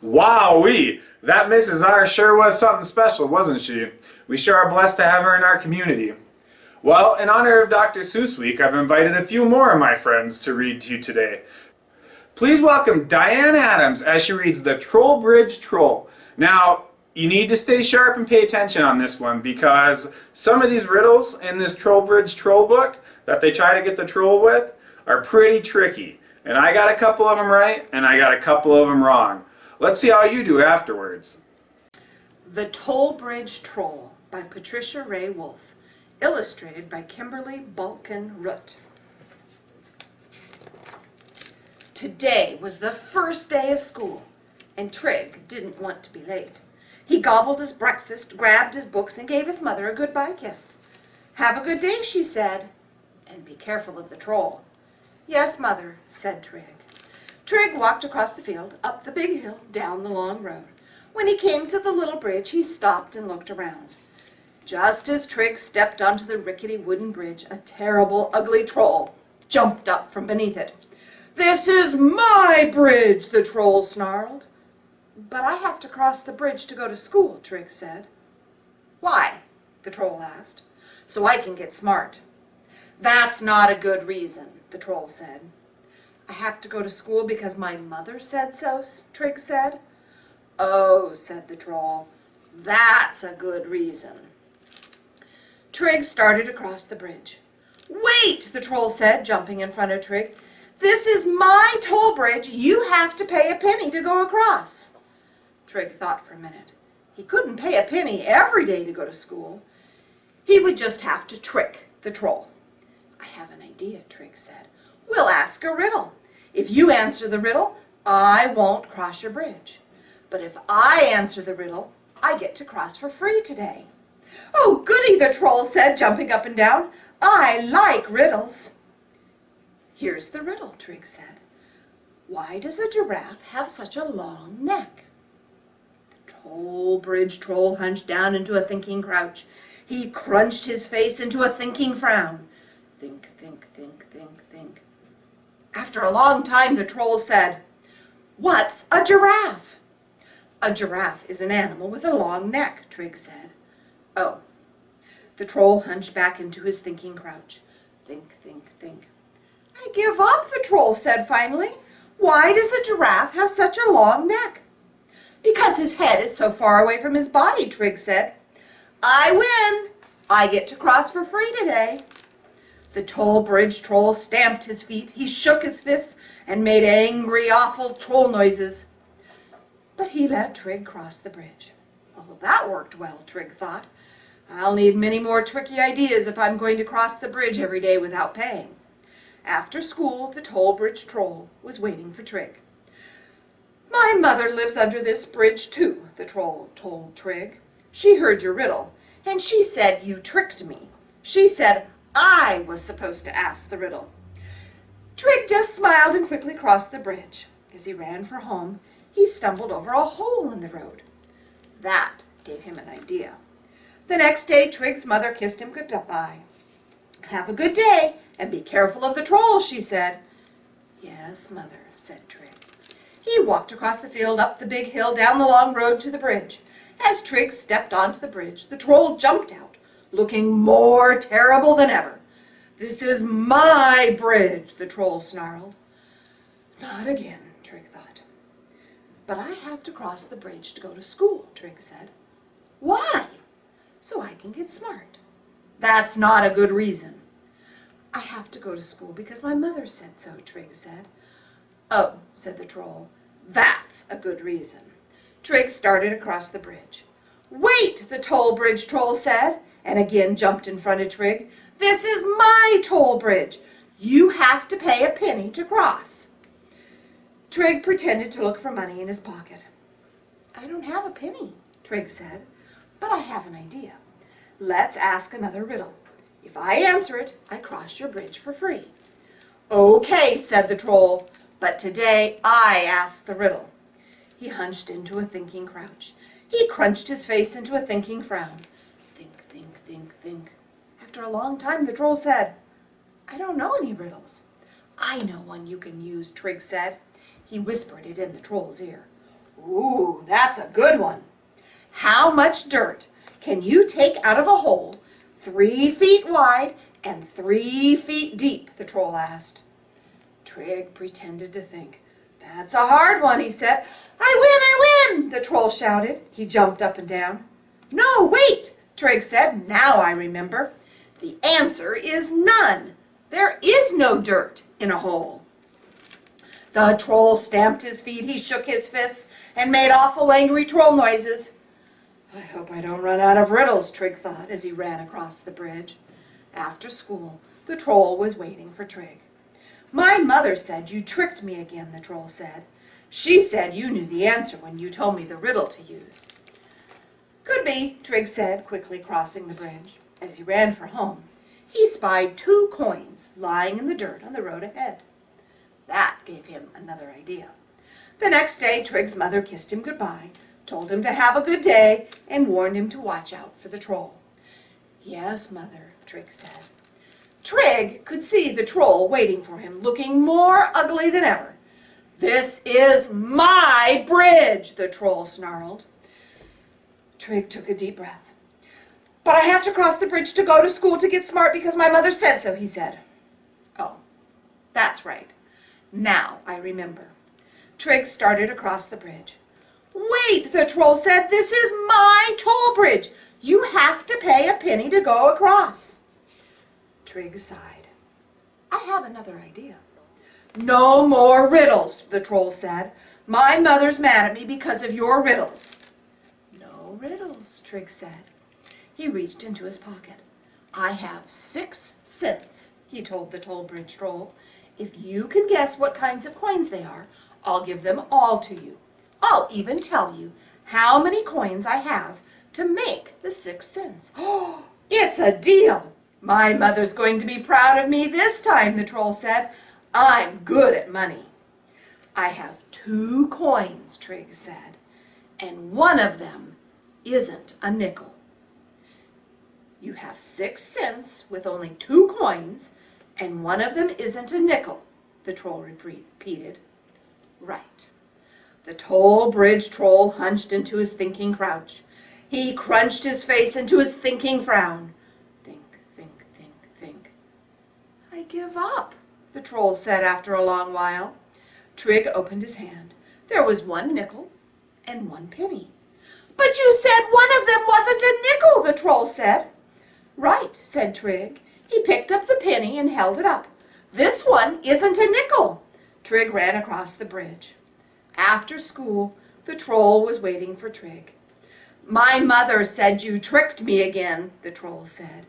Wowee! That Mrs. R sure was something special, wasn't she? We sure are blessed to have her in our community. Well, in honor of Dr. Seuss Week, I've invited a few more of my friends to read to you today. Please welcome Diane Adams as she reads The Troll Bridge Troll. Now, you need to stay sharp and pay attention on this one because some of these riddles in this Troll Bridge Troll book that they try to get the troll with are pretty tricky. And I got a couple of them right and I got a couple of them wrong. Let's see how you do afterwards. The Toll Bridge Troll by Patricia Ray Wolf, illustrated by Kimberly Balkin-Root. Today was the first day of school, and Trig didn't want to be late. He gobbled his breakfast, grabbed his books, and gave his mother a goodbye kiss. "Have a good day," she said, "and be careful of the troll." "Yes, Mother," said Trig. Trig walked across the field, up the big hill, down the long road. When he came to the little bridge, he stopped and looked around. Just as Trig stepped onto the rickety wooden bridge, a terrible, ugly troll jumped up from beneath it. "This is my bridge," the troll snarled. "But I have to cross the bridge to go to school," Trig said. "Why?" the troll asked. "So I can get smart." "That's not a good reason," the troll said. "I have to go to school because my mother said so," Trig said. "Oh," said the troll, "that's a good reason." Trig started across the bridge. "Wait," the troll said, jumping in front of Trig. "This is my toll bridge. You have to pay a penny to go across." Trig thought for a minute. He couldn't pay a penny every day to go to school. He would just have to trick the troll. "I have an idea," Trig said. "We'll ask a riddle. If you answer the riddle, I won't cross your bridge. But if I answer the riddle, I get to cross for free today." "Oh, goody," the troll said, jumping up and down. "I like riddles." "Here's the riddle," Trig said. "Why does a giraffe have such a long neck?" The Toll Bridge Troll hunched down into a thinking crouch. He crunched his face into a thinking frown. Think, think, think, think, think. After a long time, the troll said, "What's a giraffe?" "A giraffe is an animal with a long neck," Trig said. "Oh." The troll hunched back into his thinking crouch. Think, think, think. "I give up," the troll said finally. "Why does a giraffe have such a long neck?" "Because his head is so far away from his body," Trig said. "I win. I get to cross for free today." The Toll Bridge Troll stamped his feet. He shook his fists and made angry, awful troll noises. But he let Trig cross the bridge. "Oh, that worked well," Trig thought. "I'll need many more tricky ideas if I'm going to cross the bridge every day without paying." After school, the Toll Bridge Troll was waiting for Trig. "My mother lives under this bridge too," the troll told Trig. "She heard your riddle, and she said you tricked me. She said I was supposed to ask the riddle." Trig just smiled and quickly crossed the bridge. As he ran for home, he stumbled over a hole in the road. That gave him an idea. The next day, Trig's mother kissed him goodbye. "Have a good day, and be careful of the troll," she said. "Yes, Mother," said Trig. He walked across the field, up the big hill, down the long road to the bridge. As Trig stepped onto the bridge, the troll jumped out, looking more terrible than ever. "This is my bridge," the troll snarled. "Not again," Trig thought. "But I have to cross the bridge to go to school," Trig said. "Why?" "So I can get smart." "That's not a good reason." "I have to go to school because my mother said so," Trig said. "Oh," said the troll, "that's a good reason." Trig started across the bridge. "Wait," the Toll Bridge Troll said, and again jumped in front of Trig. "This is my toll bridge. You have to pay a penny to cross." Trig pretended to look for money in his pocket. "I don't have a penny," Trig said, "but I have an idea. Let's ask another riddle. If I answer it, I cross your bridge for free." "Okay," said the troll, "but today I ask the riddle." He hunched into a thinking crouch. He crunched his face into a thinking frown. Think, think, think, think. After a long time, the troll said, "I don't know any riddles." "I know one you can use," Trig said. He whispered it in the troll's ear. Ooh, that's a good one. How much dirt can you take out of a hole 3 feet wide and 3 feet deep? The troll asked. Trig pretended to think. That's a hard one, he said. I win, the troll shouted. He jumped up and down. No, wait, Trig said. Now I remember. The answer is none. There is no dirt in a hole. The troll stamped his feet, he shook his fists, and made awful angry troll noises. I hope I don't run out of riddles, Trig thought as he ran across the bridge. After school, the troll was waiting for Trig. My mother said you tricked me again, the troll said. She said you knew the answer when you told me the riddle to use. Could be, Trig said, quickly crossing the bridge. As he ran for home, he spied 2 coins lying in the dirt on the road ahead. That gave him another idea. The next day, Trig's mother kissed him goodbye, told him to have a good day, and warned him to watch out for the troll. Yes, mother, Trig said. Trig could see the troll waiting for him, looking more ugly than ever. This is my bridge, the troll snarled. Trig took a deep breath. But I have to cross the bridge to go to school to get smart because my mother said so, he said. Oh, that's right. Now I remember. Trig started across the bridge. Wait, the troll said, this is my toll bridge. You have to pay a penny to go across. Trig sighed. I have another idea. No more riddles, the troll said. My mother's mad at me because of your riddles. No riddles, Trig said. He reached into his pocket. I have 6 cents, he told the toll bridge troll. If you can guess what kinds of coins they are, I'll give them all to you. I'll even tell you how many coins I have to make the 6 cents. Oh, it's a deal. My mother's going to be proud of me this time, the troll said. I'm good at money. I have 2 coins, Trig said, and one of them isn't a nickel. You have 6 cents with only 2 coins, and one of them isn't a nickel, the troll repeated. Right. The toll bridge troll hunched into his thinking crouch. He crunched his face into his thinking frown. Think, think, think, think. I give up, the troll said after a long while. Trig opened his hand. There was 1 nickel and 1 penny. But you said one of them wasn't a nickel, the troll said. Right, said Trig. He picked up the penny and held it up. This one isn't a nickel. Trig ran across the bridge. After school, the troll was waiting for Trig. My mother said you tricked me again, the troll said.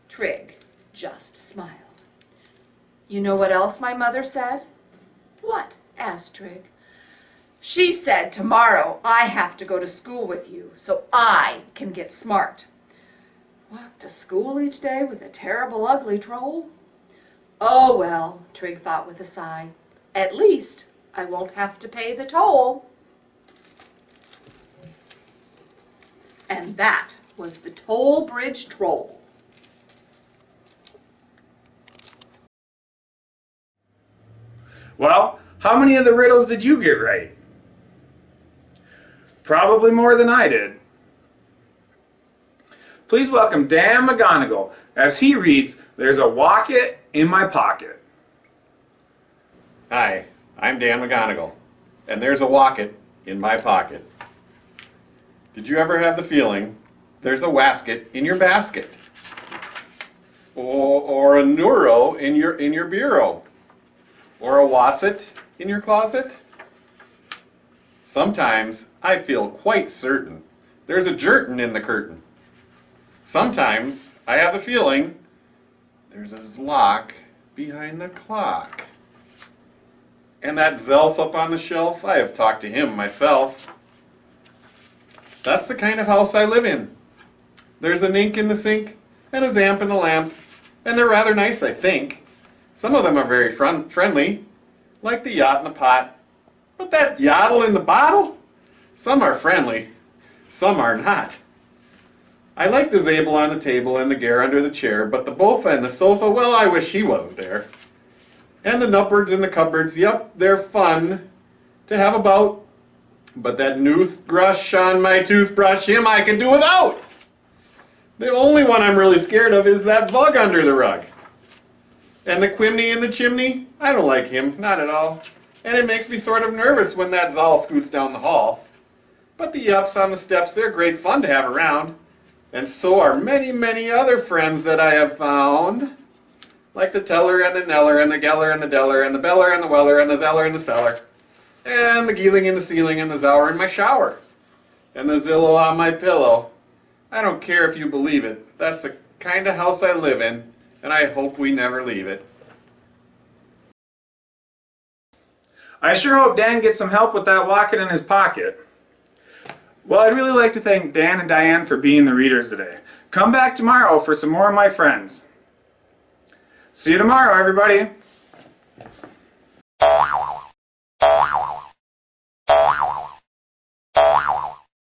Trig just smiled. You know what else my mother said? What? Asked Trig. She said tomorrow I have to go to school with you so I can get smart. Walk to school each day with a terrible, ugly troll? Oh, well, Trig thought with a sigh. At least I won't have to pay the toll. And that was the Toll Bridge Troll. Well, how many of the riddles did you get right? Probably more than I did. Please welcome Dan McGonigal as he reads There's a Wocket in My Pocket. Hi, I'm Dan McGonigal, and there's a wocket in my pocket. Did you ever have the feeling there's a wasket in your basket? Or a neuro in your bureau? Or a wasset in your closet? Sometimes I feel quite certain there's a jertin in the curtain. Sometimes I have the feeling there's a zlock behind the clock. And that Zelf up on the shelf, I have talked to him myself. That's the kind of house I live in. There's a nink in the sink and a zamp in the lamp, and they're rather nice, I think. Some of them are very friendly, like the yacht in the pot. But that yottle in the bottle? Some are friendly, some are not. I like the Zabel on the table and the Gare under the chair, but the Bofa and the sofa, well, I wish he wasn't there. And the nupboards in the cupboards, yep, they're fun to have about. But that toothbrush on my toothbrush, him I could do without. The only one I'm really scared of is that bug under the rug. And the chimney in the chimney, I don't like him, not at all. And it makes me sort of nervous when that Zal scoots down the hall. But the yups on the steps, they're great fun to have around. And so are many, many other friends that I have found. Like the Teller and the Neller and the Geller and the Deller and the Beller and the Weller and the Zeller and the Seller. And the Geeling in the ceiling and the Zower in my shower. And the Zillow on my pillow. I don't care if you believe it. That's the kind of house I live in, and I hope we never leave it. I sure hope Dan gets some help with that locket in his pocket. Well, I'd really like to thank Dan and Diane for being the readers today. Come back tomorrow for some more of my friends. See you tomorrow, everybody.